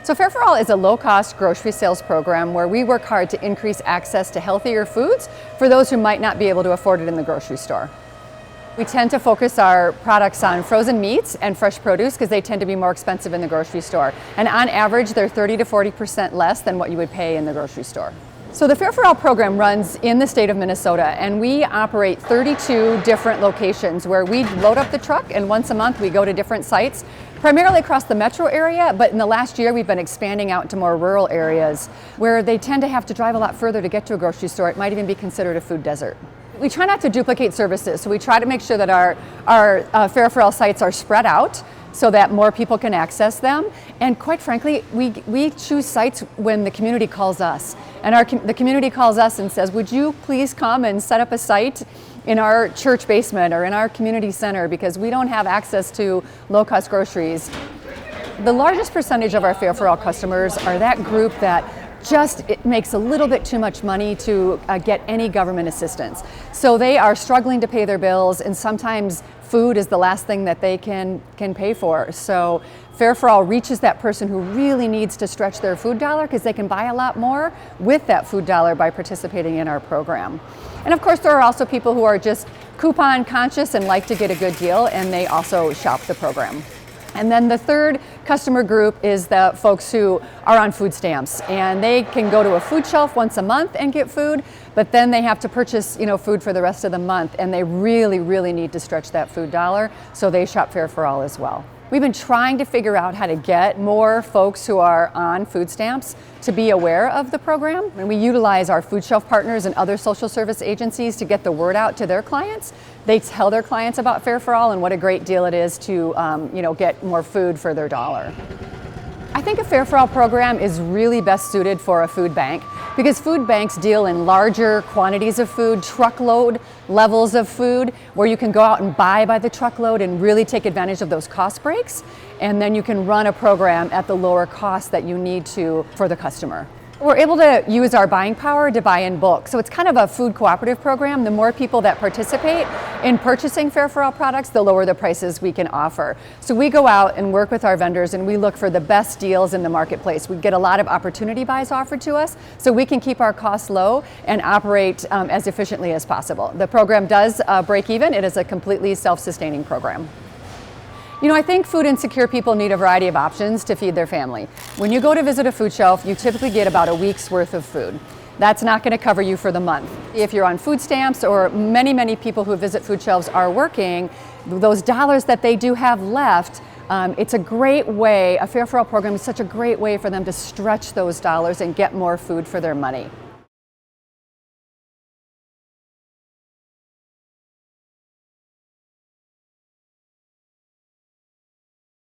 So Fare for All is a low-cost grocery sales program where we work hard to increase access to healthier foods for those who might not be able to afford it in the grocery store. We tend to focus our products on frozen meats and fresh produce because they tend to be more expensive in the grocery store. And on average, they're 30 to 40% less than what you would pay in the grocery store. So the Fare for All program runs in the state of Minnesota, and we operate 32 different locations where we load up the truck, and once a month we go to different sites, primarily across the metro area, but in the last year we've been expanding out to more rural areas where they tend to have to drive a lot further to get to a grocery store. It might even be considered a food desert. We try not to duplicate services, so we try to make sure that our Fare for All sites are spread out so that more people can access them. And quite frankly, we choose sites when the community calls us. And the community calls us and says, would you please come and set up a site in our church basement or in our community center because we don't have access to low-cost groceries. The largest percentage of our Fare for All customers are that group that it makes a little bit too much money to get any government assistance. So they are struggling to pay their bills, and sometimes food is the last thing that they can pay for. So Fare for All reaches that person who really needs to stretch their food dollar because they can buy a lot more with that food dollar by participating in our program. And of course, there are also people who are just coupon conscious and like to get a good deal, and they also shop the program. And then the third customer group is the folks who are on food stamps, and they can go to a food shelf once a month and get food, but then they have to purchase, food for the rest of the month, and they really, really need to stretch that food dollar, so they shop Fare for All as well. We've been trying to figure out how to get more folks who are on food stamps to be aware of the program. And we utilize our food shelf partners and other social service agencies to get the word out to their clients. They tell their clients about Fare for All and what a great deal it is to get more food for their dollar. I think a Fare for All program is really best suited for a food bank because food banks deal in larger quantities of food, truckload levels of food, where you can go out and buy by the truckload and really take advantage of those cost breaks, and then you can run a program at the lower cost that you need to for the customer. We're able to use our buying power to buy in bulk. So it's kind of a food cooperative program. The more people that participate in purchasing Fare for All products, the lower the prices we can offer. So we go out and work with our vendors and we look for the best deals in the marketplace. We get a lot of opportunity buys offered to us so we can keep our costs low and operate as efficiently as possible. The program does break even. It is a completely self-sustaining program. I think food insecure people need a variety of options to feed their family. When you go to visit a food shelf, you typically get about a week's worth of food. That's not going to cover you for the month. If you're on food stamps, or many people who visit food shelves are working, those dollars that they do have left, it's a great way, a Fare for All program is such a great way for them to stretch those dollars and get more food for their money.